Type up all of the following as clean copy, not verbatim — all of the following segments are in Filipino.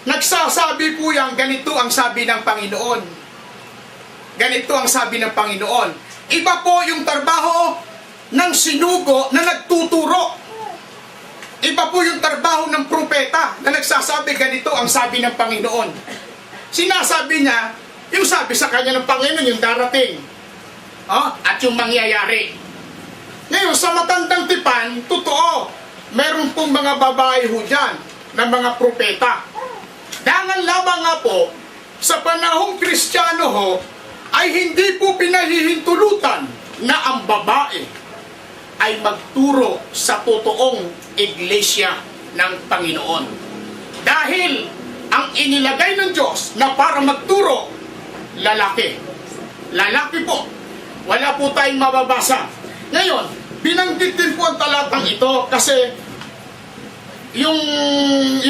Nagsasabi po yan, ganito ang sabi ng Panginoon. Ganito ang sabi ng Panginoon. Iba po yung trabaho ng sinugo na nagtuturo. Iba po yung trabaho ng propeta na nagsasabi, ganito ang sabi ng Panginoon. Sinasabi niya, yung sabi sa kanya ng Panginoon, yung darating. At yung mangyayari. Ngayon, sa matandang tipan, totoo, meron pong mga babae ho dyan, na mga propeta. Dangan lamang nga po, sa panahong Kristiyano ho, ay hindi po pinahihintulutan na ang babae ay magturo sa totoong iglesia ng Panginoon. Dahil ang inilagay ng Diyos na para magturo, lalaki. Lalaki po. Wala po tayong mababasa. Ngayon, binanggit din po ang talatang ito kasi yung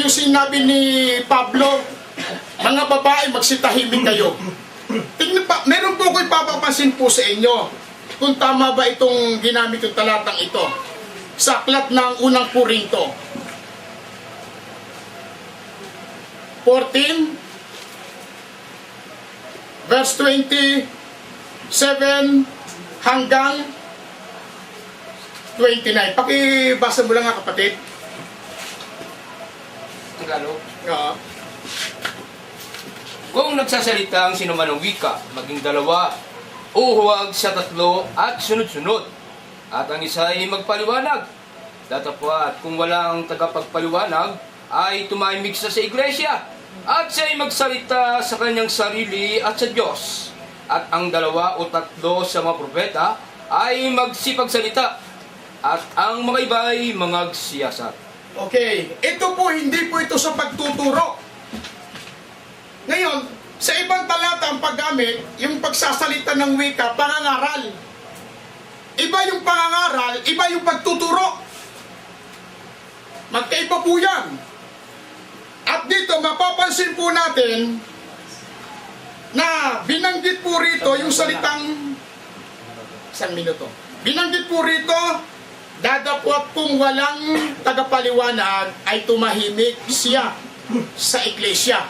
sinabi ni Pablo, mga babae, magsitahimik kayo. Tingnan pa, meron po ko ipapapansin po sa inyo kung tama ba itong ginamit yung talatang ito. Sa aklat ng unang Korinto 14 verse 27 hanggang 29. Pakibasa mo lang nga, kapatid. Tagalog. Oo. Kung nagsasalita ang sinuman ng wika, maging dalawa, o huwag sa tatlo at sunod-sunod, at ang isa ay magpaliwanag. Datapwat kung walang tagapagpaliwanag, ay tumahimik sa iglesia, at siya ay magsalita sa kanyang sarili at sa Diyos. At ang dalawa o tatlo sa mga propeta ay magsipagsalita, at ang mga iba ay mangagsiyasat. Okay, ito po hindi po ito sa pagtuturo. Ngayon, sa ibang talata ang paggamit, yung pagsasalita ng wika, pangangaral. Iba yung pangangaral, iba yung pagtuturo. Magkaiba po yan. At dito, mapapansin po natin na binanggit po rito yung salitang isang minuto. Binanggit po rito, dadapwat kung walang tagapaliwanag ay tumahimik siya sa iglesia.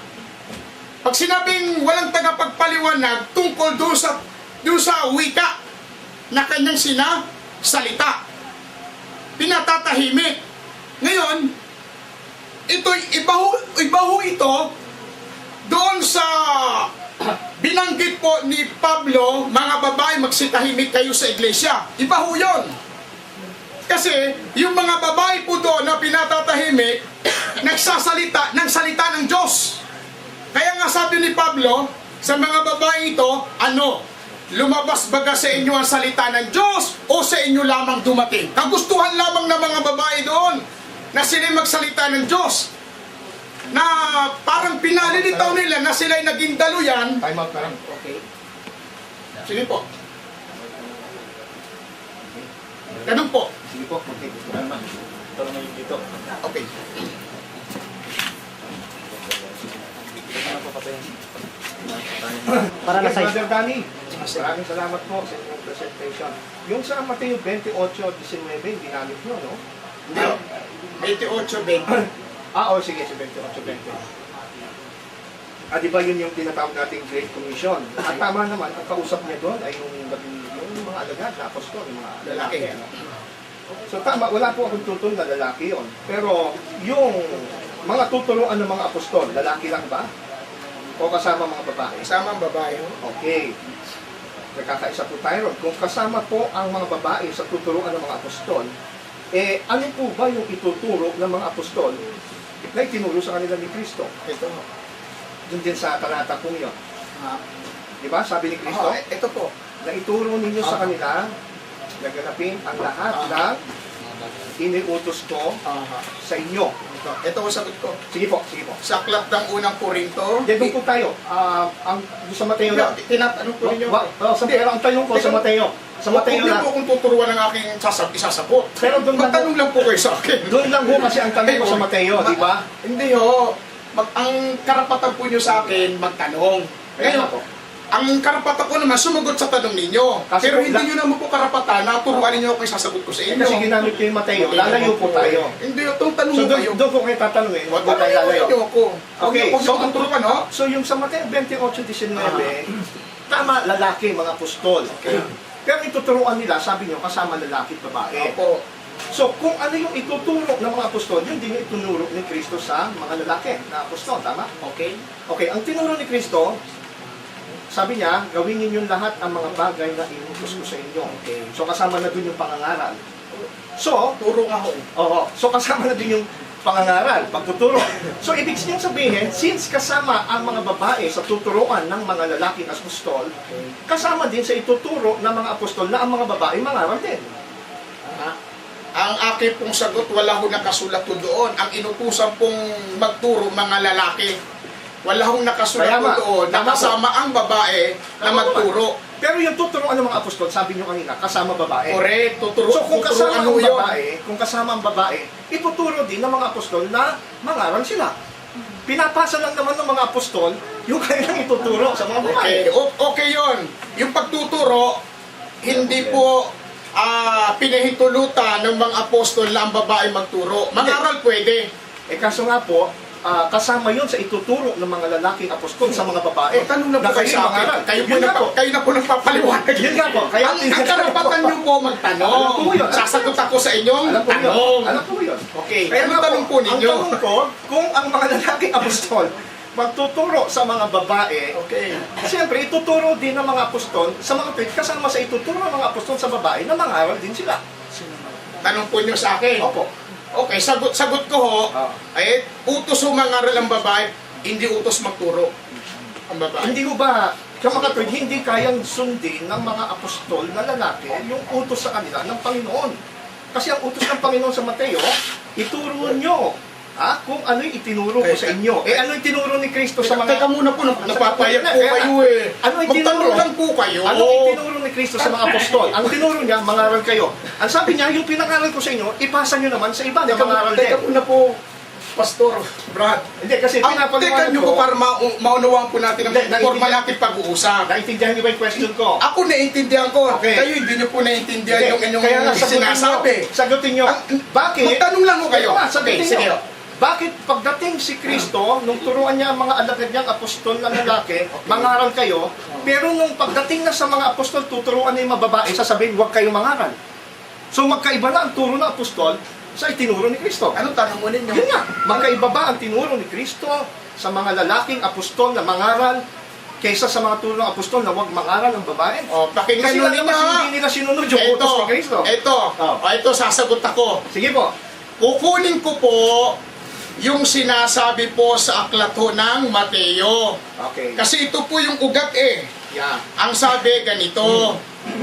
Pag sinabing walang tagapagpaliwanag tungkol doon sa wika na kanyang sinasalita, pinatatahimik. Ngayon, iba ho ito doon sa binanggit po ni Pablo, mga babae magsitahimik kayo sa iglesia. Iba ho yun. Kasi yung mga babae po doon na pinatatahimik, nagsasalita ng salita ng Diyos. Kaya nga sabi ni Pablo, sa mga babae ito, lumabas baga sa inyo ang salita ng Diyos o sa inyo lamang dumating? Kagustuhan lamang ng mga babae doon na sila magsalita ng Diyos. Na parang pinalilitaw nila na sila'y naging daluyan. Time out parang, okay. Sige po. Ganun po. Sige po, okay. Ito naman yung dito. Okay. Para na sa Brother Danny, maraming salamat po sa inyong presentation. Yung sa Mateo 28:19, ginamit nyo, no? Hindi. 28:20. Sige, sa 28:20. Di ba yun yung tinatawag nating Great Commission? At tama naman, ang kausap niya doon ay yung mga alagad na apostol, yung mga lalaki. Ano? So tama, wala po akong tutol na lalaki yon. Pero yung mga tuturuan ng mga apostol, lalaki lang ba? O kasama mga babae? Kasama ang babae. Okay. Nagkakaisa po tayo ron. Kung kasama po ang mga babae sa tuturuan ng mga apostol, ano po ba yung ituturo ng mga apostol na itinuro sa kanila ni Kristo? Ito. Doon din sa talata pong yun. Di ba? Sabi ni Kristo, Ito po. na ituro ninyo sa kanila, naganapin ang lahat ng iniutos ko sa inyo. Ito ang sagot ko. Sige po, sige po. Sa aklat ng unang Korinto. Doon po tayo. Sa Mateo lang. Tinatanong ko ninyo. Pero ang tanong ko sa Mateo. Sa Mateo Huwag lang. niyo po kung tuturuan ng aking isasagot. Pero doon lang, Magtanong lang po kayo sa akin. doon lang ho kasi ang tanong ko sa Mateo, di ba? Hindi ho. Ang karapatan po niyo sa akin magtanong. Kaya Ngayon, po. ang karapatan ko naman sumagot sa tanong ninyo. Kasi Pero kung hindi nyo naman po karapatan na turuan ninyo ako yung sasagot ko sa inyo. Kasi ginamit ko yung Mateo, lalayo po tayo. Hindi, itong tanong So mo kayo. doon ko kayo tatanungin, huwag po tayo Tanongin lalayo. ninyo ako. Okay, Huwag so niyo akong turuan, no? So yung sa Mateo 28:19, tama, lalaki, mga apostol. Pero ituturuan nila, sabi nyo, kasama lalaki at babae. Opo. So kung ano yung ituturo ng mga apostol, yun din yung itunuro ni Kristo sa mga lalaki na apostol, tama? Okay. Okay, ang tinuro ni Kristo, sabi niya, gawin ninyong lahat ang mga bagay na inutos ko sa inyo. Okay. So kasama na dun yung pangangaral. So, Turo nga ako. so kasama na din yung pangangaral, pagtuturo. So ibig niyang sabihin, since kasama ang mga babae sa tuturuan ng mga lalaking apostol, kasama din sa ituturo ng mga apostol na ang mga babae mangaral din. Ang aking pong sagot, wala ho nakasulat po doon. Ang inutusan pong magturo, mga lalaki. Wala hong nakasulat po Kaya doon na tama po. kasama ang babae na Tama magturo. Pero yung tuturuan ng mga apostol, sabi niyo kanina, kasama babae. Correct, tuturo. So kung kasama ang yun? babae, ituturo din ng mga apostol na mangaral sila. Pinapasa lang naman ng mga apostol yung kanilang ituturo sa mga babae. Okay, okay yun. Yung pagtuturo, hindi po pinahintulutan ng mga apostol na ang babae magturo. Mangaral pwede. Kaso nga po, kasama yun sa ituturo ng mga lalaking apostol sa mga babae. Tanong na po kayo sa akin. mangaral. Kayo Yun nga po. na po nagpapaliwanag. Yun nga po. Kaya Ang karapatan nyo po magtanong. Alam ko yun. Sasagot ako sa inyong Alam ko yun. tanong. Alam ko yun. Okay, Kaya ano nga tanong po ninyo? Ang tanong ko, kung ang mga lalaking apostol magtuturo sa mga babae, Okay. siyempre ituturo din ng mga apostol sa mga tweet, kasama sa ituturo ng mga apostol sa babae na mangaral din sila. Tanong po nyo sa akin. Opo. Okay, sagot ko ho, Ah. ay utos ho mangaral ang babae, hindi utos magturo ang babae. Hindi ko ba, sa mga tweet, hindi kayang sundin ng mga apostol na lalaki yung utos sa kanila ng Panginoon. Kasi ang utos ng Panginoon sa Mateo, ituro nyo kung ano yung itinuro ko sa inyo. Ano yung tinuro ni Kristo sa mga... Teka muna po, napapayag po Kaya- kayo eh. Ano yung Magtanong tinuro? lang po kayo. Ano yung tinuro ni Kristo sa mga apostol? Ang tinuro niya, mangaral kayo. Ang sabi niya, yung pinangaral ko sa inyo, ipasa nyo naman sa iba na mangaral din. Teka muna po, Pastor Brad. Hindi, kasi Teka pinapaliwanag nyo po para maunawaan po natin ang Hindi, forma naiintindihan- natin pag-uusap. Naintindihan niyo ba yung question ko? Ako naiintindihan ko. Okay. Kayo hindi nyo po naiintindihan yung inyong Kaya nga, sinasabi. sagutin nyo. Bakit? Magtanong lang ho kayo. Sagutin Okay, sige. nyo. Bakit pagdating si Kristo, nung turuan niya ang mga alagad niyang apostol na lalaki, mangaral kayo, pero nung pagdating na sa mga apostol, tuturuan niya yung mga babae, sasabihin, huwag kayong mangaral. So magkaiba na ang turo ng apostol sa itinuro ni Kristo. Anong tanong mo ninyo? Yun nga, magkaiba ba ang tinuro ni Kristo sa mga lalaking apostol na mangaral kaysa sa mga turo ng apostol na huwag mangaral ang babae? O, pakinggan Kasi nyo lang ninyo naman ha. hindi nila sinunod yung utos ni Kristo. Ito, sasagot ako. Sige po. Kukunin ko po yung sinasabi po sa aklat ho ng Mateo. Okay. Kasi ito po yung ugat eh. Yeah. Ang sabi ganito,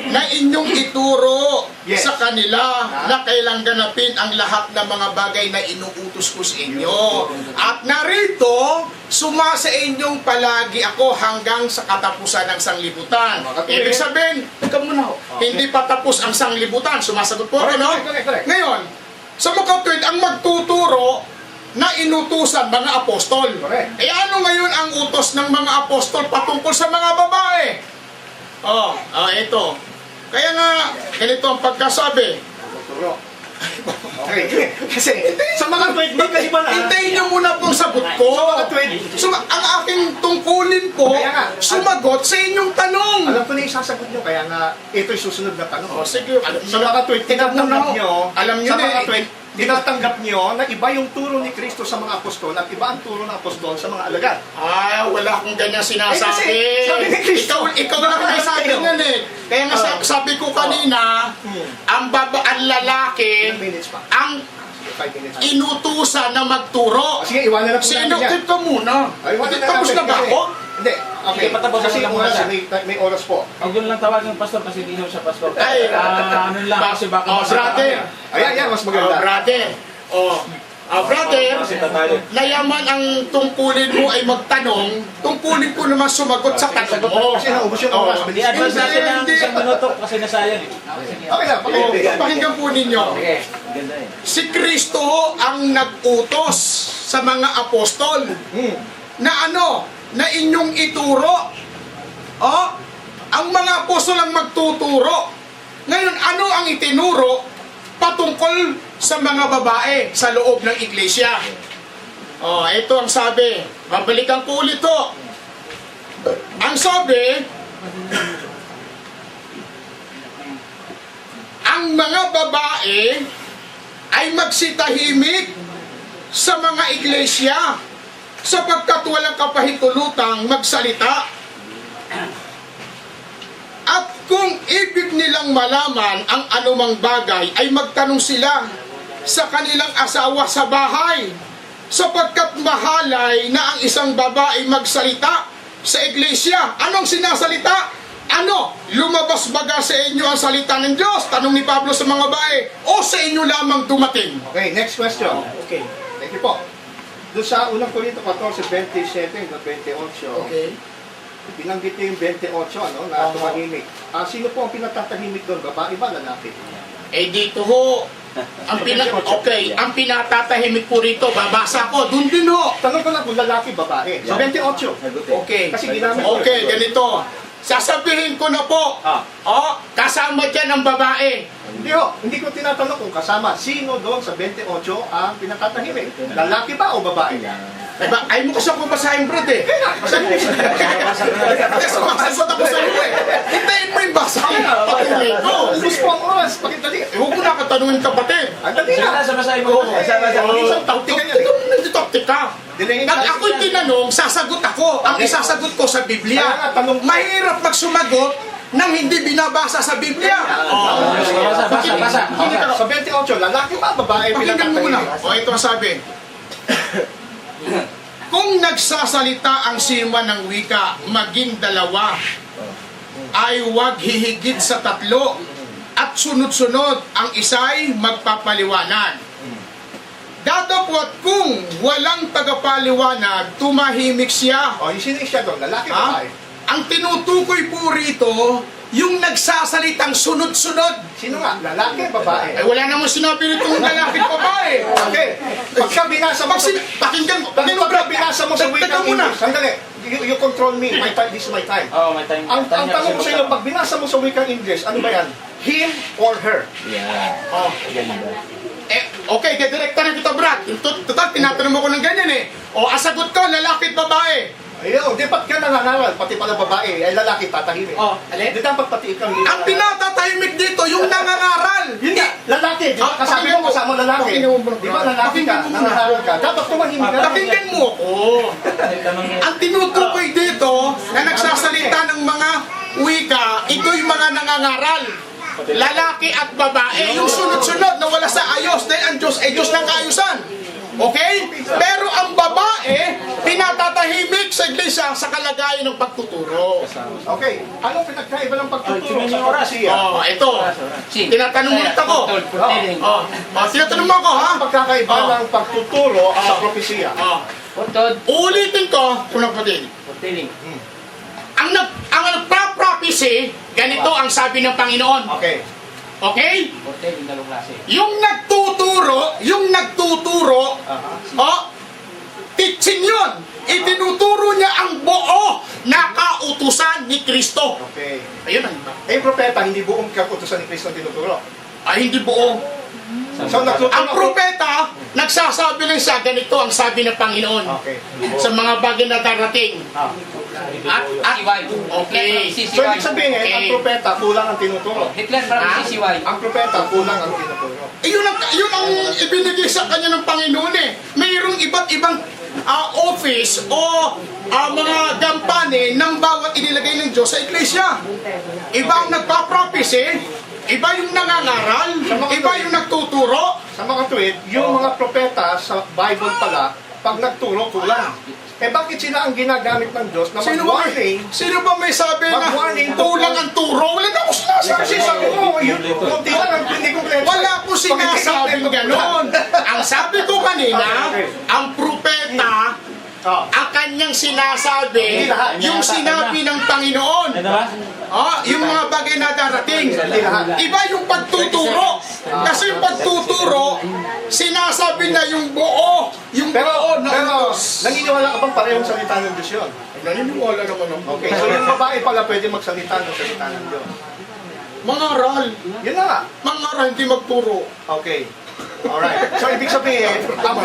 na inyong ituro Yes. sa kanila na kailang ganapin ang lahat ng mga bagay na inuutos ko sa inyo. At narito, sumasa inyong palagi ako hanggang sa katapusan ng sanglibutan. Ibig sabihin, teka muna ho, hindi pa tapos ang sanglibutan. Sumasagot po ako, no? Correct. Ngayon, sa makatwid, ang magtuturo na inutusan mga apostol. Correct. Eh ano ngayon ang utos ng mga apostol patungkol sa mga babae? Ito. Kaya nga, ganito ang pagkasabi. Tuturo. Okay. Kasi sa mga tweet, magkaiba na. Hintayin niyo muna pong sagot ko. Sa mga tweet. Ang aking tungkulin po, Kaya nga, sumagot sa inyong tanong. Alam ko na yung sasagot nyo, kaya nga ito'y susunod na tanong. Sige, Sa mga tweet, tinatanggap nyo, Alam nyo sa na mga eh. tweet, tinatanggap nyo na iba yung turo ni Kristo sa mga apostol at iba ang turo ng apostol sa mga alagad. Wala akong ganyan sinasabi. kasi sabi ni Kristo, ikaw lang ang nagsabi yan eh. Kaya nga sabi ko kanina, ang lalaki, 10 minutes pa. ang 5 minutes. inutusan na magturo. Sige, iwanan na po natin yan. Sinukit ka muna. Iwanan Tapos na ba kasi- ako? Hindi. Okay. Hindi, patapos Kasi na muna oras, siya. may oras po. Huwag yun lang tawagin ng pastor kasi hindi naman siya pastor. Ay, Ano lang kasi baka brother. Ayan, mas maganda. Brother. Brother, Kasi tayo. nayaman ang tungkulin mo ay magtanong, tungkulin ko naman sumagot sa tanong mo. Kasi naubos yung oras. Di advance natin ng Hindi. isang minuto kasi nasayang eh. Okay lang, Pakinggan po ninyo. Okay, ganda eh. Si Kristo ho ang nag-utos sa mga apostol na na inyong ituro ang mga apostol ang magtuturo. Ngayon, ano ang itinuro patungkol sa mga babae sa loob ng iglesia? Ito ang sabi. Babalikan ko ulit to. Ang sabi, ang mga babae ay magsitahimik sa mga iglesia sapagkat walang kapahintulutang magsalita. At kung ibig nilang malaman ang anumang bagay, ay magtanong sila sa kanilang asawa sa bahay, sapagkat mahalay na ang isang babae magsalita sa iglesia. Anong sinasalita? Lumabas baga sa inyo ang salita ng Diyos? Tanong ni Pablo sa mga babae, o sa inyo lamang dumating? Okay, next question. Okay, thank you po. Doon sa unang Korinto 14, 27 na 28, Okay. binanggit niyo yung 28, na tumahimik. Sino po ang pinatatahimik doon? Babae ba, lalaki? Dito ho, ang pinatatahimik po rito, babasa ko, dun din ho. Tanong ko lang kung lalaki, babae. Sa 28. Okay. Kasi ginamit ko. Okay, ganito. Sasabihin ko na po, kasama dyan ang babae. Hindi ko tinatanong kung kasama. Sino doon sa 28 ang pinatatahimik? Lalaki ba o babae? Ay mo kasi ako basahin, brad eh. Sumasagot ako sa iyo eh. Hintayin mo yung basahin. Patuloy ko. Ubus po ang oras. Pakitali. Huwag mo na katanungin kapatid. Ang dali na. Sa basahin mo. Isang taktika yan. Ikaw nagtitoktika. Pag ako'y tinanong, sasagot ako. Ang isasagot ko sa Biblia. Mahirap magsumagot nang hindi binabasa sa Biblia. Basa. Sa 28, lalaki ba babae Pakinggan mo muna. pinakatahimik? Ito ang sabi. Kung nagsasalita ang sima ng wika, maging dalawa, ay huwag hihigit sa 3, at sunod-sunod ang isa'y magpapaliwanag. Datapwat kung walang tagapaliwanag, tumahimik siya. Yung sino siya doon? Lalaki Ha? babae? Ang tinutukoy po rito, yung nagsasalitang sunod-sunod. Sino nga? Lalaki, babae? Ay wala namang sinabi nito ng lalaki at babae. Okay. Pagka binasa mo sa... Pakinggan mo. Pagka binasa mo sa Teka wikang muna. English, sandali. You control me. My time, this is my time. May time. Ang tanong ko sa iyo, pag binasa mo sa wikang English, ano ba yan? Him or her? Oh. Okay, direkta na kita, Brad. Total, tinatanong mo ko ng ganyan eh. Ang sagot ko, lalaki at babae. Ayun, di ba't ka nangangaral? Pati pala babae, ay lalaki tatahimik. Alin? Di dapat pati ikaw hindi Ang pinatatahimik dito, yung nangangaral. Hindi, lalaki. Di ba kasabi mo kasama lalaki? Pakinggan mo, bro. Di ba lalaki ka, Pakinggan mo muna. nangangaral ka? Dapat tumahimik ka. Pakinggan mo ako. Ang tinutukoy dito na nagsasalita ng mga wika, ito'y mga nangangaral. Lalaki at babae, yung sunod-sunod na wala sa ayos dahil ang Diyos ay Diyos ng kaayusan. Okay? Pero ang babae, pinatatahimik sa iglesia sa kalagayan ng pagtuturo. Okay, anong pinagkaiba ng pagtuturo Ay, sa propesiya? Ito. Tinatanong ulit ako. Tinatanong mo ako, ha? Ang pagkakaiba ng pagtuturo sa propesiya? Ulitin ko, unang kapatid. Ang nagpa-prophecy, ganito ang sabi ng Panginoon. Okay. Okay? Yung nagtuturo, teaching yun. Itinuturo niya ang buo na kautusan ni Kristo. Okay. Ayun ang iba. Eh, propeta, hindi buong kautusan ni Kristo ang tinuturo. Ay, hindi buo. So, Ang propeta, nagsasabi lang siya, ganito ang sabi ng Panginoon. Okay. Sa mga bagay na darating. Okay. So, ibig sabihin, ang propeta, kulang ang tinuturo. Ang propeta, kulang ang tinuturo. Yun ang ibinigay sa kanya ng Panginoon eh. Mayroong iba't ibang office o mga gampane ng bawat inilagay ng Diyos sa iglesia. Iba ang nagpa-prophecy, iba yung nangangaral, iba yung nagtuturo. Sa mga tweet, yung mga propeta sa Bible pala, pag nagturo, kulang. Eh bakit sila ang ginagamit ng Diyos na mag-warning? Sino ba may sabi na Mag-warning. kulang ang turo? Wala na ako sinasabi. Kasi sabi mo, yun, kunti lang ang hindi kompleto. Wala ko sinasabing ganon. Ang sabi ko kanina, ang propeta, ang kanyang sinasabi, yung sinabi ng Panginoon. Yung mga bagay na darating. Iba yung pagtuturo. Kasi pagtuturo, sinasabi na yung buo, yung buo na Pero, utos. naniniwala ka bang parehong salita ng Diyos yun? Naniniwala naman ako. Okay, so yung babae pala pwede magsalita ng salita ng Diyos. Mangaral. Yun na nga. Mangaral, hindi magturo. Okay. Alright. So, ibig sabihin, ang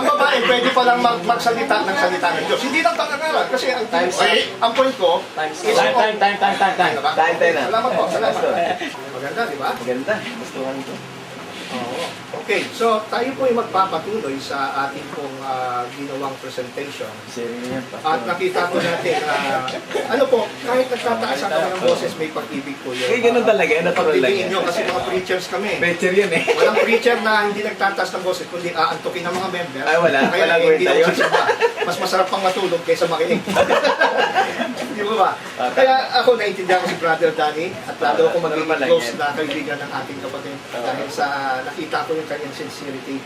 babae pwede palang magsalita ng salita ng Diyos. Hindi lang pangangaral. Kasi ang point ko, Time. Time. salamat po, salamat. Maganda, di ba? Maganda. Gustuhan ko. Oo. Okay, so tayo po ay magpapatuloy sa ating pong ginawang presentation. Sharing niya pa. At nakita po natin ano po, kahit nagtataas ang kami ng boses, may pag-ibig po yun. Eh, ganun talaga. Natural lang Pag-ibigin yan. nyo, kasi mga preachers kami. Better yun eh. Walang preacher na hindi nagtataas ng boses, kundi aantukin ng mga member. Ay, wala. Kaya Walang hindi kwenta na yun. magsasama. Mas masarap pang matulog kaysa makinig. Di ba ba? Kaya ako naintindihan ko si Brother Danny at lalo ako magiging Normal lang close yan. na kaibigan ng ating kapatid dahil sa nakita ko yung kanyang sincerity.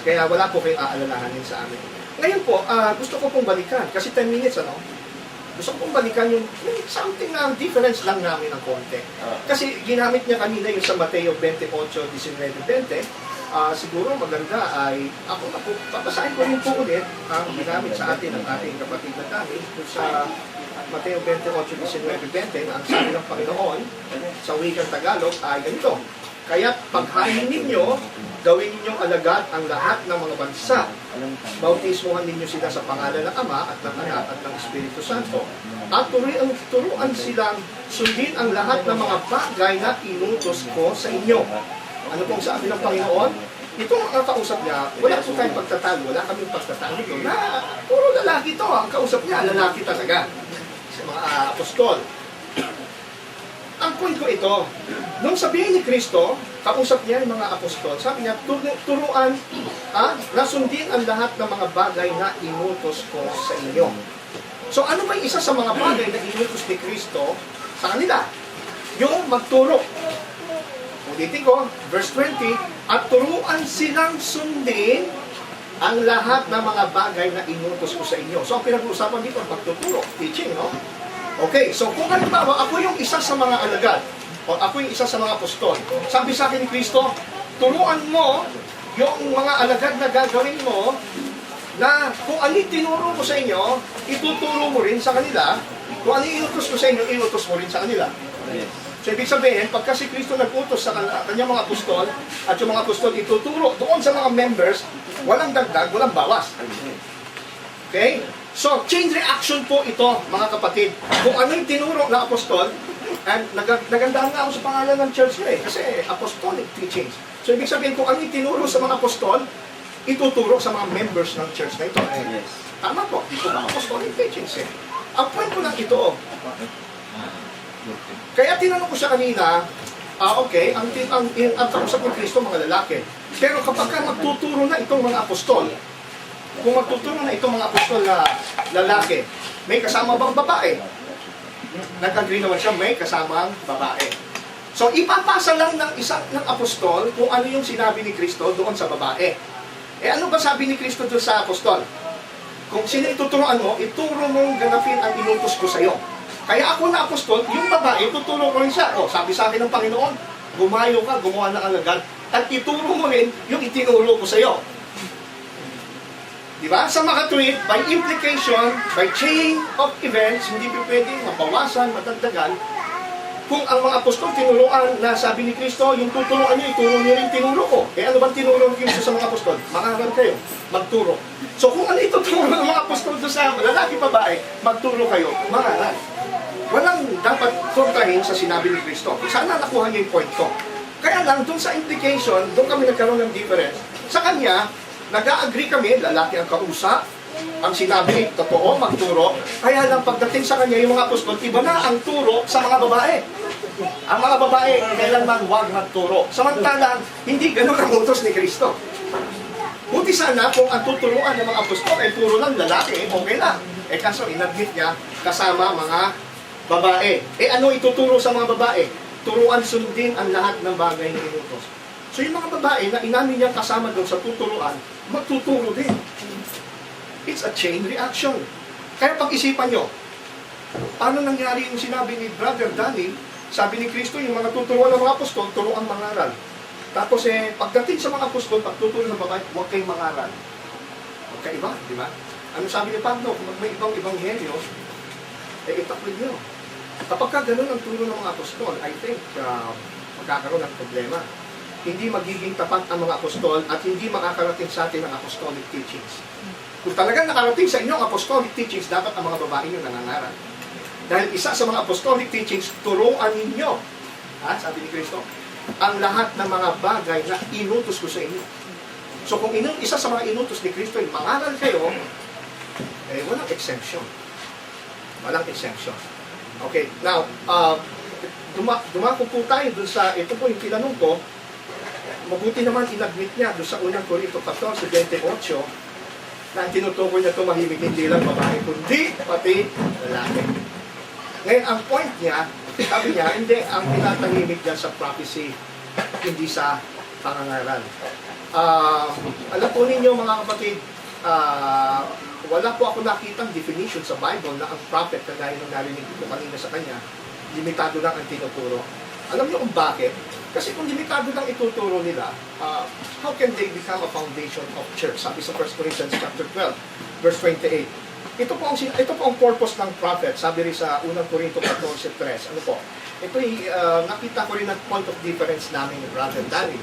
Kaya wala po kayong aalalahanin sa amin. Ngayon po, gusto ko pong balikan kasi 10 minutes gusto ko pong balikan yung something na difference lang namin ng konti. Kasi ginamit niya kanina yung sa Mateo 28:19-20. Siguro maganda ay ako na po, papasahin ko rin po ulit ang ginamit sa atin ng ating kapatid na Danny sa Mateo 28:19-20 na ang sabi ng Panginoon sa wikang Tagalog ay ganito. Kaya paghain ninyo, gawin ninyong alagad ang lahat ng mga bansa. Bautismuhan ninyo sila sa pangalan ng Ama at ng Anak at ng Espiritu Santo. At turuan silang sundin ang lahat ng mga bagay na inutos ko sa inyo. Ano pong sabi ng Panginoon? Ito ang kausap niya, wala po tayong pagtatalo, wala kaming pagtatalo dito. Na, puro lalaki to, ang kausap niya, lalaki talaga. Sa mga apostol. Ang point ko ito, nung sabihin ni Kristo, kausap niya yung mga apostol, sabi niya, turuan, nasundin ang lahat ng mga bagay na inutos ko sa inyo. So ano ba yung isa sa mga bagay na inutos ni Kristo sa kanila? Yung magturo. Ulitin ko, verse 20, at turuan silang sundin ang lahat ng mga bagay na inutos ko sa inyo. So ang pinag-uusapan dito, pagtuturo, teaching, no? Okay, so kung halimbawa, ako yung isa sa mga alagad, o ako yung isa sa mga apostol, sabi sa akin ni Kristo, turuan mo yung mga alagad na gagawin mo, na kung ano yung tinuro ko sa inyo, ituturo mo rin sa kanila, kung ano yung inutos ko sa inyo, inutos mo rin sa kanila. So, ibig sabihin, pagka si Kristo nag-utos sa kanyang mga apostol, at yung mga apostol ituturo doon sa mga members, walang dagdag, walang bawas. Okay? So, chain reaction po ito, mga kapatid. Kung ano yung tinuro ng apostol, and nagandahan nga ako sa pangalan ng church ko kasi apostolic teachings. So, ibig sabihin, kung ano yung tinuro sa mga apostol, ituturo sa mga members ng church na ito. Yes. Tama po, ito ang apostolic teachings Ang point ko lang ito, kaya tinanong ko siya kanina, okay, ang kausap ng Kristo mga lalaki. Pero kapag ka magtuturo na itong mga apostol, kung magtuturo na itong mga apostol na lalaki, may kasama bang babae? Nag-agree naman siya, may kasamang babae. So, ipapasa lang ng apostol kung ano yung sinabi ni Kristo doon sa babae. Ano ba sabi ni Kristo doon sa apostol? Kung sino ituturuan mo, ituro mong ganapin ang inutos ko sa iyo. Kaya ako na apostol, yung babae, tuturo ko rin siya. Sabi sa akin ng Panginoon, gumayo ka, gumawa ng alagad, at ituro mo rin yung itinuro ko sa iyo. Diba? Sa makatwid, by implication, by chain of events, hindi pwedeng mabawasan, matagdagan. Kung ang mga apostol tinuruan na sabi ni Kristo, yung tuturuan nyo, ituro nyo rin tinuro ko. Ano bang tinuro ni Kristo sa mga apostol? Mangaral kayo, magturo. So kung ano ituturo ng mga apostol doon sa lalaki babae, magturo kayo, mangaral. Walang dapat kontrahin sa sinabi ni Kristo. Sana nakuha niyo yung point ko. Kaya lang, doon sa implication, doon kami nagkaroon ng difference. Sa kanya, nag-agree kami, lalaki ang kausap, ang sinabi, totoo, magturo. Kaya lang pagdating sa kanya, yung mga apostol, iba na ang turo sa mga babae. Ang mga babae, kailanman huwag magturo. Samantalang, hindi ganun ang utos ni Kristo. Buti sana kung ang tuturuan ng mga apostol ay puro lang lalaki, okay lang. Kaso inadmit niya, kasama mga babae. Ano ituturo sa mga babae? Turuan sundin ang lahat ng bagay na inutos. So yung mga babae na inamin niya kasama doon sa tuturuan, magtuturo din. It's a chain reaction. Kaya pag-isipan nyo, paano nangyari yung sinabi ni Brother Danny, sabi ni Kristo, yung mga tuturuan ng mga apostol, turuan mangaral. Tapos pagdating sa mga apostol, pagtuturo ng babae, huwag kayong mangaral. Huwag kayo iba, di ba? Ano sabi ni Pablo? Kung may ibang ebanghelyo, itakwid nyo. Kapag ka ganun ang turo ng mga apostol, I think magkakaroon ng problema. Hindi magiging tapat ang mga apostol at hindi makakarating sa atin ang apostolic teachings. Kung talagang nakarating sa inyo ang apostolic teachings, dapat ang mga babae nyo nangangaral. Dahil isa sa mga apostolic teachings, turuan ninyo, sabi ni Kristo, ang lahat ng mga bagay na inutos ko sa inyo. So kung isa sa mga inutos ni Kristo ay mangaral kayo, walang exemption. Walang exemption. Okay, now, dumako po tayo dun sa, ito po yung tinanong ko, mabuti naman inadmit niya doon sa unang Korinto 14:28 na ang tinutukoy niya tumahimik hindi lang babae, kundi pati lalaki. Ngayon, ang point niya, sabi niya, hindi, ang tinatahimik dyan sa prophecy, hindi sa pangangaral. Alam po ninyo mga kapatid, wala po ako nakitang definition sa Bible na ang prophet, kagaya ng narinig ko kanina sa kanya, limitado lang ang tinuturo. Alam niyo kung bakit? Kasi kung limitado lang ituturo nila, how can they become a foundation of church? Sabi sa 1 Corinthians chapter 12, verse 28. Ito po ang purpose ng prophet, sabi rin sa unang Korinto 14:3. Ano po? Ito nakita ko rin ang point of difference namin ni Brother Danny.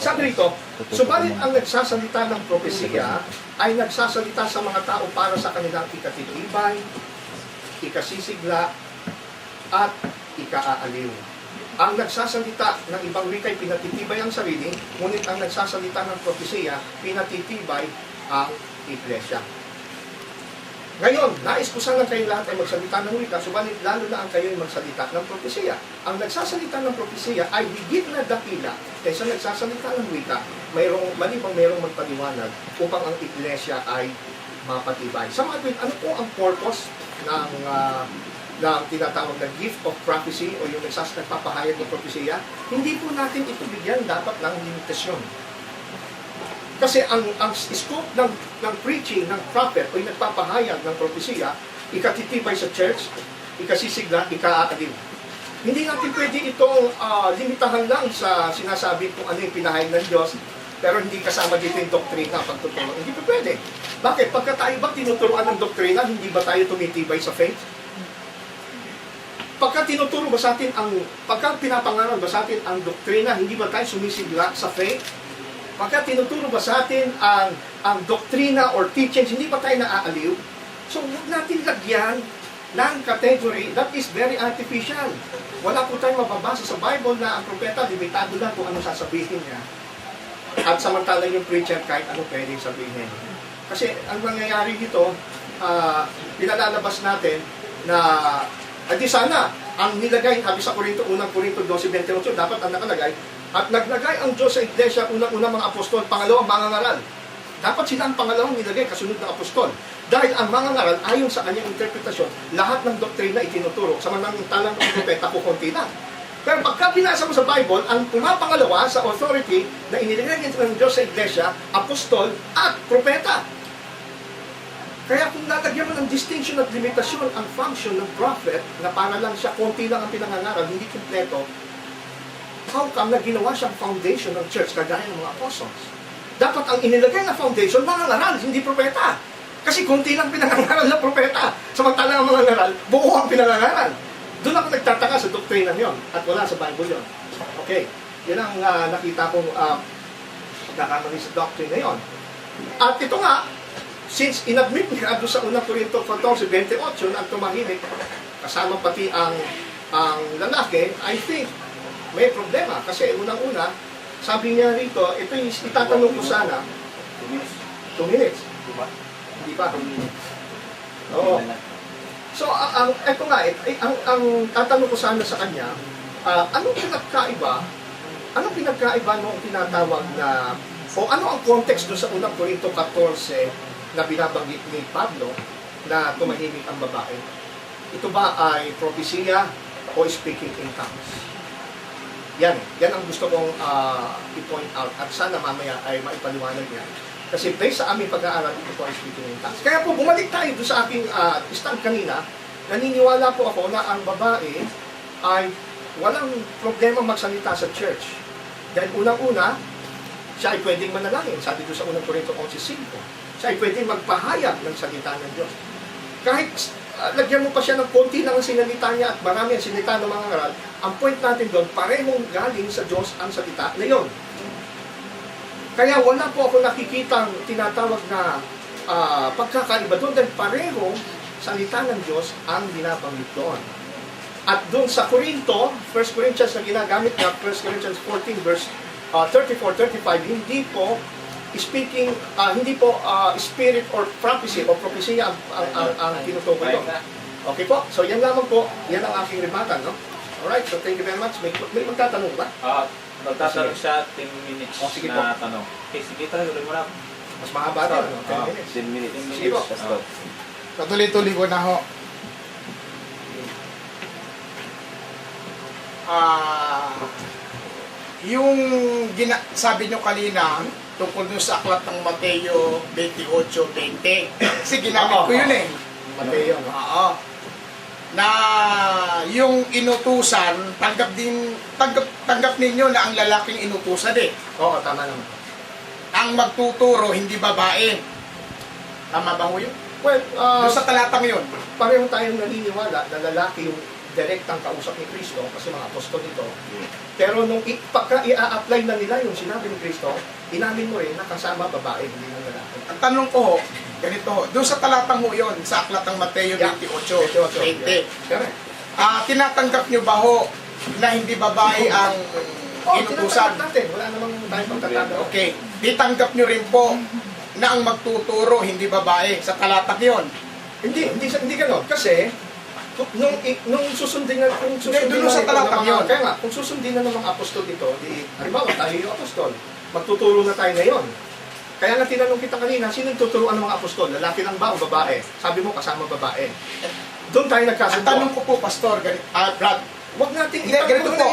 Sabi rito, subalit ang nagsasalita ng propesiya ay nagsasalita sa mga tao para sa kanilang ikatitibay, ikasisigla, at ikaaaliw. Ang nagsasalita ng ibang wika'y pinatitibay ang sarili, ngunit ang nagsasalita ng propesiya, pinatitibay ang iglesia. Ngayon, nais ko sana kayong lahat ay magsalita ng wika, subalit lalo na ang kayo'y magsalita ng propesiya. Ang nagsasalita ng propesiya ay higit na dakila kaysa nagsasalita ng wika, mayroong magpaliwanag upang ang iglesia ay mapatibay. Sa mga tweet, ano po ang purpose ng tinatawag na gift of prophecy o yung nagpapahayag ng propesiya? Hindi po natin ito bigyan dapat ng limitasyon. Kasi ang scope ng preaching ng prophet o yung nagpapahayag ng propesiya, ikatitibay sa church, ikasisigla, ikaaaliw. Hindi natin pwede itong limitahan lang sa sinasabi kung ano yung pinahayag ng Diyos, pero hindi kasama dito yung doktrina pagtuturo. Hindi pa pwede. Bakit? Pagka tayo ba tinuturuan ng doktrina, hindi ba tayo tumitibay sa faith? Pagka tinuturo ba sa atin pagka pinapangaral ba sa atin ang doktrina, hindi ba tayo sumisigla sa faith? Pagka tinuturo ba sa atin ang doktrina or teachings, hindi ba tayo naaaliw? So, huwag natin lagyan ng category that is very artificial. Wala po tayong mababasa sa Bible na ang propeta, limitado lang kung ano sasabihin niya. At samantalang yung preacher, kahit ano pwedeng sabihin. Kasi ang nangyayari dito, pinalalabas natin na di sana, ang nilagay, sabi sa unang Korinto 12:28, dapat ang nakalagay, at naglagay ang Diyos sa iglesia, unang-unang mga apostol, pangalawang mangangaral. Dapat sila ang pangalawang nilagay, kasunod ng apostol. Dahil ang mangangaral, ayon sa kanyang interpretasyon, lahat ng doktrina itinuturo. Samantalang ng propeta, kukunti lang. Pero pagka binasa mo sa Bible, ang pumapangalawa sa authority na inilagay ng Diyos sa iglesia, apostol at propeta. Kaya kung lalagyan mo ng distinction at limitasyon ang function ng prophet, na para lang siya, konti lang ang pinangangaral, hindi kompleto, how come na ginawa siyang foundation ng church kagaya ng mga apostles? Dapat ang inilagay na foundation, mga ngaral, hindi propeta. Kasi konti lang pinangangaral ng propeta. Samantalang ang mga ngaral, buo ang pinangangaral. Doon ako nagtataka sa doktrina yon at wala sa Bible yon. Okay, yun ang nakita kong pagkakamali sa doctrine na yon. At ito nga, since inadmit niya doon sa unang Korinto 14:28 na ang tumahimik, kasama pati ang lalaki, I think may problema. Kasi unang-una, sabi niya rito, ito yung itatanong ko sana, 2 minutes. Hindi pa. Oo. So, ito nga, ang tatanong ko sana sa kanya, anong pinagkaiba nung tinatawag na, o ano ang context doon sa unang Korinto 14 na binabanggit ni Pablo na tumahimik ang babae? Ito ba ay propesiya o speaking in tongues? Yan ang gusto kong i-point out at sana mamaya ay maipaliwanag niya. Kasi based sa aming pag-aaral, ito po ay speaking in tongues. Kaya po, bumalik tayo doon sa aking stand kanina, naniniwala po ako na ang babae ay walang problema magsalita sa church. Dahil unang-una, siya ay pwedeng manalangin. Sabi doon sa unang Korinto 11:5. Siya ay pwedeng magpahayag ng salita ng Diyos. Kahit lagyan mo pa siya ng konti lang ang sinalita niya at marami ang sinalita ng mga ngaral, ang point natin doon, parehong galing sa Diyos ang salita na yun. Kaya wala po ako nakikitang tinatawag na pagkakaiba doon dahil pareho salita ng Diyos ang binabanggit doon. At doon sa Korinto, 1 Corinthians na ginagamit na 1 Corinthians 14 verse 34-35, hindi po speaking, hindi po spirit or prophecy o propesya ang tinutukoy doon. Okay po? So yan lamang po, yan ang aking rebatan, no? Alright, so thank you very much. May magtatanong ba? Magtatanong siya 10 minutes sige na tanong. Okay, sige talaga, ulit mo na. Mas mahaba rin, no? 10 minutes. 10 minutes. 10 minutes. Pastor. Patuloy-tuloy ko na ho. Yung sabi nyo kanina tungkol dun sa aklat ng Mateo 28:20. Kasi ginamit ko yun eh. Mateo, no? Oo. Na yung inutusan, tanggap ninyo na ang lalaking inutusan eh. Oo, tama naman. Ang magtuturo, hindi babae. Tama ba ho yun? Well, Doon sa talatang yun. pareho tayong naniniwala na lalaki yung direktang kausap ni Kristo kasi mga apostol ito. Pero nung pagka i-apply na nila yung sinabi ni Kristo, inamin mo rin na kasama babae, hindi ng lalaki. Ang tanong ko, ganito, doon sa talatang ho yun, sa aklat ng Mateo 28:20. Correct. Tinatanggap nyo ba ho na hindi babae ang inutusan? Tinatanggap natin. Wala namang tayong pagtatanggap. Okay. Titanggap nyo rin po na ang magtuturo hindi babae sa talatang yun. Hindi gano'n. Kasi, nung susundin na, doon sa talatang yun. Kaya nga, kung susundin na ng mga apostol dito, halimbawa tayo yung apostol, magtuturo na tayo ngayon. Kaya nga tinanong kita kanina, sino yung tuturuan ng mga apostol? Lalaki lang ba o babae? Sabi mo, kasama babae. Doon tayo Ang nagkasundo. tanong ko po, Pastor, Brad, Huwag nating hindi, ganito po,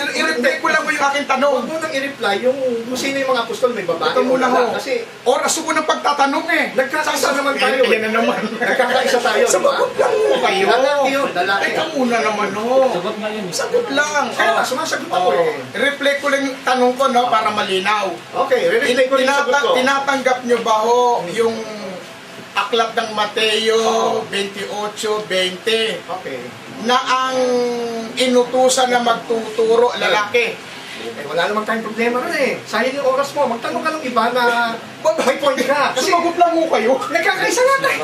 i-reply ko lang mo yung aking tanong. Huwag mo nang i-reply yung kung sino yung mga apostol, may babae Ito muna ho. Kasi Oras ko ng pagtatanong eh. nagkakaisa naman tayo. Yan na naman. Nagkakaisa tayo, di ba? Sagot lang mo kayo. Lalaki yun, lalaki. Teka muna naman ho. Sagot nga yun. Sagot lang. Kaya nga, sumasagot ako eh. Replay ko lang yung tanong ko no, para malinaw. Okay, re-replay ko rin yung sagot ko. Tinatanggap nyo ba ho yung aklat ng Mateo 28:20 Okay. na ang inutusan na magtuturo lalaki? Eh, wala namang tayong problema rin eh. Sayang yung oras mo. Magtanong ka ng iba na may point ka. Kasi Sumagot lang mo kayo. nagkakaisa na tayo.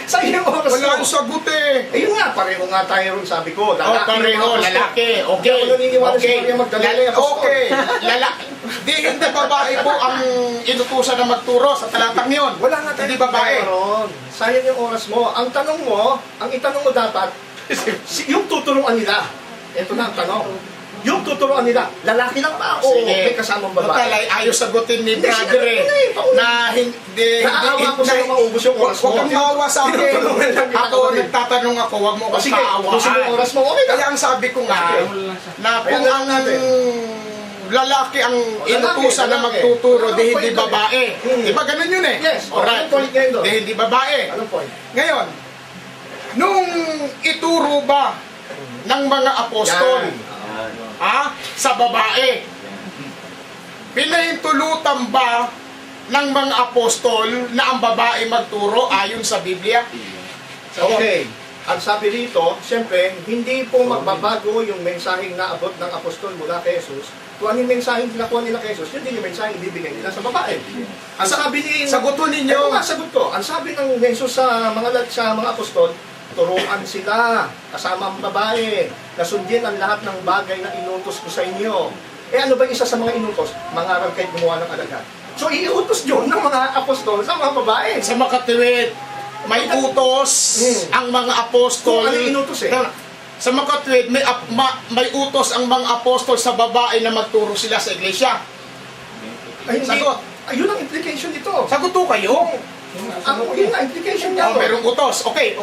Sayang yung oras Wala mo. akong sagot eh. Ayun nga, pareho nga tayo rin sabi ko. Lalaki Pareho, yung mga lalaki. Hindi Okay. ako naniniwala si Maria Magdalena yung apostol. Okay. Lalaki. Hindi babae po ang inutusan na magturo sa talatang yun. Wala nga tayong Hindi babae. problema ron. Sayang yung oras mo. Ang tanong mo, ang itanong mo dapat, yung tuturuan nila. Ito na ang tanong. Yung tuturuan nila, lalaki lang ba o may kasamang babae? Matalay, ayos sagutin ni Hindi, brother eh. sagutin na eh. Na hindi... Naaawa ko sa'yo maubos yung oras mo. Huwag kang maawa sa akin. Tinutulungan lang kita Ako, kapatid. nagtatanong ako, huwag mo O akong sige, gusto mo yung oras mo, okay na. Kaya ang sabi ko nga, Okay. na kung Ayan lang ang natin. lalaki ang lalaki, inutusan na lalaki. magtuturo, di Anong hindi point babae. doon? Di ba ganun yun eh? Yes. Alright. Anong point ngayon doon? Di hindi babae. Anong point? Ngayon, nung ituro ba ng mga apostol, sa babae, pinahintulutan ba ng mga apostol na ang babae magturo ayon sa Biblia? Okay. Ang sabi rito, siyempre, hindi po magbabago yung mensaheng naabot ng apostol mula kay Jesus. Kung ano yung mensaheng nakuha nila kay Jesus, yun din yung mensaheng ibibigay nila sa babae. Ang sabi ni... Sagutin ninyo. Ito nga, sagot ko. Ang sabi ng Jesus sa mga apostol, turuan sila, kasama ang babae, nasundin ang lahat ng bagay na inutos ko sa inyo. Eh ano ba yung isa sa mga inutos? Mangaral kayo gumawa ng alagad. So iutos yun ng mga apostol sa mga babae. Sa makatwiid, may utos ang mga apostol. Kung ano yung inutos eh. Sa makatwiid, may utos ang mga apostol sa babae na magturo sila sa iglesia. Ay, hindi. Sagot. Ayun ang implication nito. Sagot to kayo. Yun ang implication niya. Merong utos. Okay.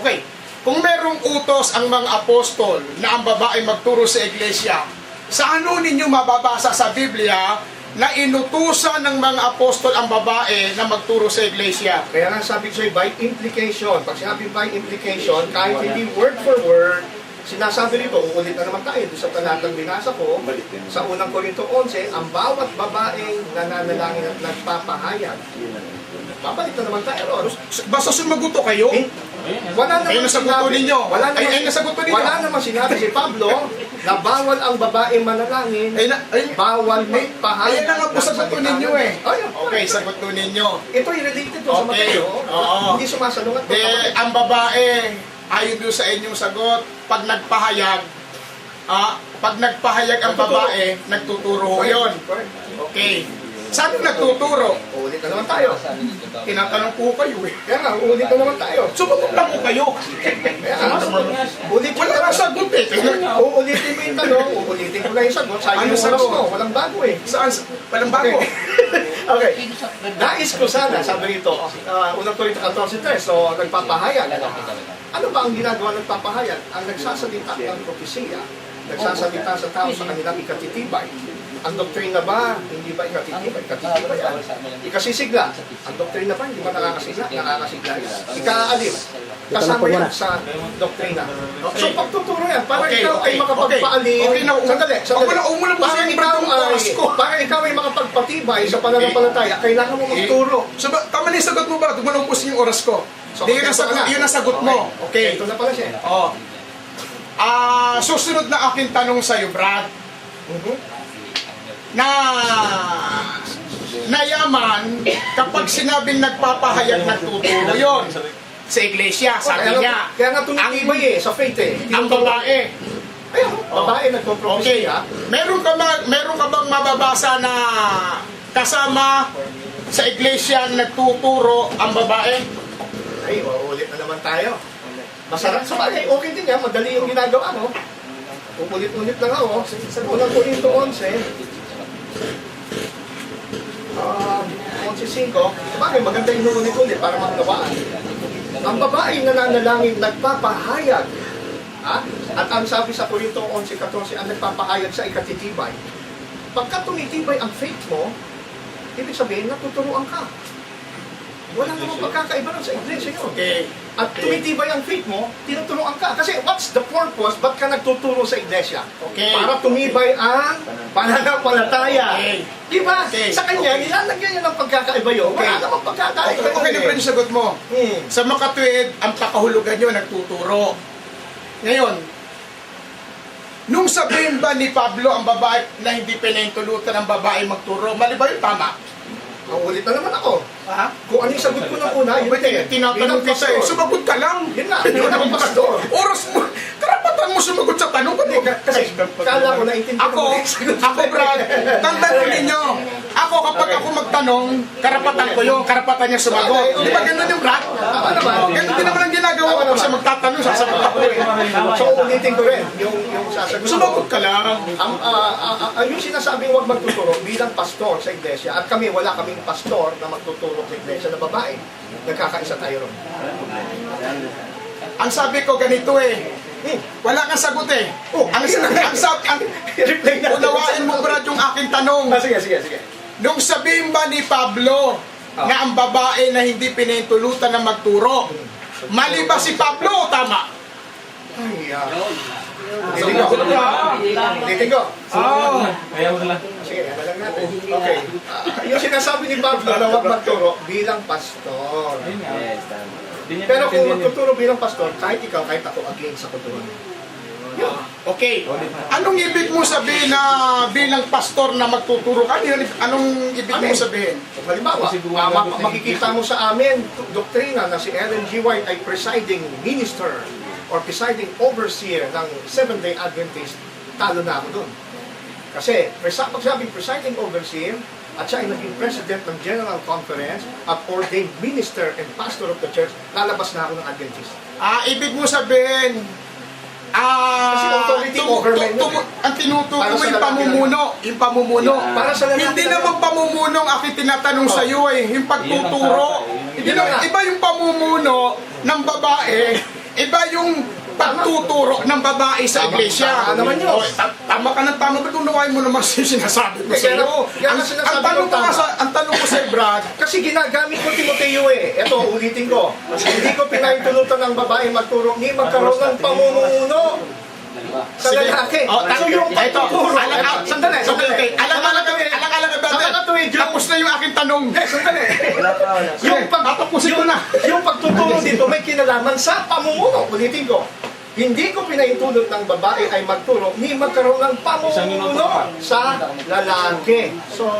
Kung merong utos ang mga apostol na ang babae magturo sa iglesia, sa ano ninyo mababasa sa Biblia na inutusan ng mga apostol ang babae na magturo sa iglesia? Kaya nga sabi ko sa'yo, by implication. Pag sinabi by implication, kahit hindi word for word, sinasabi rito, uulit na naman tayo doon sa talatang binasa ko, sa unang Korinto 11, ang bawat babaeng nananalangin at nagpapahayag. Babalik na naman tayo ron. Basta sumaguto kayo. Wala Ayun naman ang sagot ninyo. wala naman, Ayun ang sagot ninyo. wala naman sinabi si Pablo na bawal ang babaeng manalangin, bawal magpahayag. Ayan na nga po ng sagot salita ninyo ng- eh. Ayun, Okay, sagot ninyo. ito ay related to sa Okay. Mateo. Oo. Hindi sumasalungat. De, ang babae, ayon doon sa inyong sagot, pag nagpahayag ang babae, nagtuturo ho yun. Correct. Okay. Saan yung nagtuturo? Uulit na naman tayo. Tinatanong po kayo eh. Kaya nga, uulit na naman tayo. Sumagot lang po kayo. Kaya nga, ulit Wala nang sagot eh. uulitin mo yung tanong, uulitin ko lang yung sagot. Sa Ano yung sagot? oras mo, walang bago eh. Saan? Walang bago. Okay. Nais ko sana, sabi rito, unang Korinto 14:3, so nagpapahayag. Ano ba ang ginagawa ng papahayag? Ang nagsasalita ng propesiya, nagsasalita sa tao sa kanilang ikatitibay. Ang doktrina ba, hindi ba ikatitibay? Ikatitibay yan. Ikasisigla. Ang doktrina ba, hindi ba nakakasigla? Nakakasigla yan. Ikaalim. Kasama yan sa doktrina. So pagtuturo yan, para Okay, ikaw ay okay, makapagpaalim. okay. Sandali, sandali. Umulan po Para sa ikaw ibang oras ko. para ikaw ay makapagpatibay sa pananampalataya, kailangan mo magturo. So, tama na yung sagot mo ba? Tumalong po yung oras ko. So, Di, yun ang sagot, yun ang sagot mo. Okay. Ito na pala siya. Oh. Susunod na aking tanong sa'yo, Brad. Na yaman, kapag sinabing nagpapahayag, nagtuturo yun sa iglesia, sabi niya. Kaya nga tumitibay sa faith eh. Ang babae. Ayun, babae Okay. nagpo-propesya. Meron ka bang mababasa na kasama sa iglesia nagtuturo ang babae? Ay, uulit na naman tayo. Masarap sa bagay, okay din yan, madali yung ginagawa, no? Ulit-ulit lang ako. Sa unang Korinto 11, 11:5, sabagay, maganda yung ulit-ulit para maunawaan. Ang babae nananalangin, nagpapahayag. At ang sabi sa Korinto 11:14, ang nagpapahayag sa ikatitibay. Pagka tumitibay ang faith mo, ibig sabihin, natuturuan ka. Wala namang pagkakaiba nun sa iglesia yun. Okay. At tumitibay ang faith mo, tinuturuan ka. Kasi what's the purpose? Ba't ka nagtuturo sa iglesia? Okay. Para tumibay ang pananampalataya. Okay. Di ba? Okay. Sa kanya, nilalagyan niya ng pagkakaiba yun. Okay. Wala namang pagkakaiba Okay, okay na yun. pa yung sagot mo. Sa makatwid, ang pakahulugan nyo, nagtuturo. Ngayon, nung sabihin ba ni Pablo ang babae na hindi pinahintulutan ang babae magturo, mali ba yun? Tama. Ang ulit na naman ako. Ha? Kung ano yung sagot ko ng una, yun din. Tinatanong Bilang kita eh. pastor. Sumagot ka lang. Yun nga, yun ang pastor. Oras mo. Karapatan mo sumagot sa tanong ko. Kasi kala ko naintindihan mo na yung sagot. Ako, Brad, tandaan ko ninyo. Ako, kapag ako magtanong, karapatan ko yung karapatan niya sumagot. Di ba ganun yung Brad? Tama naman. Ganun din naman ang ginagawa ko. Pag siya magtatanong, sasagot ako eh. So, ulitin ko rin yung sasagot ko. Sumagot ka lang. Ang yung sinasabing huwag magtuturo bilang pastor sa iglesia, at kami, wala kaming pastor na magtuturo sa iglesia na babae, nagkakaisa tayo ron. Ang sabi ko ganito eh. Wala kang sagot eh. Reply na. Unawain mo, Brad, yung aking tanong. Sige. Nung sabihin ba ni Pablo na ang babae na hindi pinahintulutan na magturo, mali ba si Pablo o tama? Ay, ulitin ko. Ayaw na lang. Sige, ano lang natin. Okay. Yung sinasabi ni Pablo na huwag magturo bilang pastor. Pero kung magtuturo bilang pastor, kahit ikaw, kahit ako, against ako doon. Okay. Anong ibig mo sabihin na bilang pastor na magtuturo ka? Anong ibig mo sabihin? Halimbawa, makikita mo sa amin, doktrina na si Ellen G. White ay presiding minister or presiding overseer ng Seventh-day Adventist, talo na ako doon. Kasi, pag sabing presiding overseer, at siya ay naging president ng General Conference at ordained minister and pastor of the church, lalabas na ako ng Adventist. Ibig mo sabihin, Kasi authority government yun eh. ang tinutukoy Para mo sa yung lalaki pamumuno. Yung pamumuno. Para sa lalaki Hindi na naman pamumuno ang aking tinatanong sa iyo eh. Yung pagtuturo. Hindi na. Iba yung pamumuno ng babae. Iba yung pagtuturo ng babae sa Tama. iglesia. Tama naman yun. Tama ka ng tama. Ba't unawain mo naman sinasabi ko sa Kaya iyo? nga sinasabi ko tama. Ang tanong ko sa Brad, Kasi ginagamit ko Timoteo eh. Ito, ulitin ko. Hindi ko pinahintulutan ng babae magturo, ni magkaroon ng pamumuno. Sa lalaki. Oh, So yung pagtuturo, sandali. Alang-alang tapos na yung aking tanong. Sandali. Yung pagtuturo dito may kinalaman sa pamumuno. Ulitin ko. Hindi ko pinahintulot ng babae ay magturo, ni magkaroon ng pamumuno sa lalaki. So,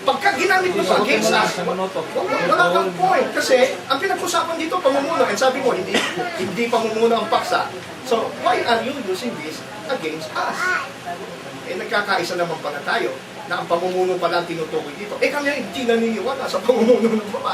pagka ginamit mo sa against us, wala kang point. Kasi, ang pinag-usapan dito, pamumuno. And sabi mo, hindi pamumuno ang paksa. So, why are you using this against us? Eh, nagkakaisa naman pala tayo na ang pamumuno pala ang tinutukoy dito. Eh, kami hindi naniniwala sa pamumuno ng babae.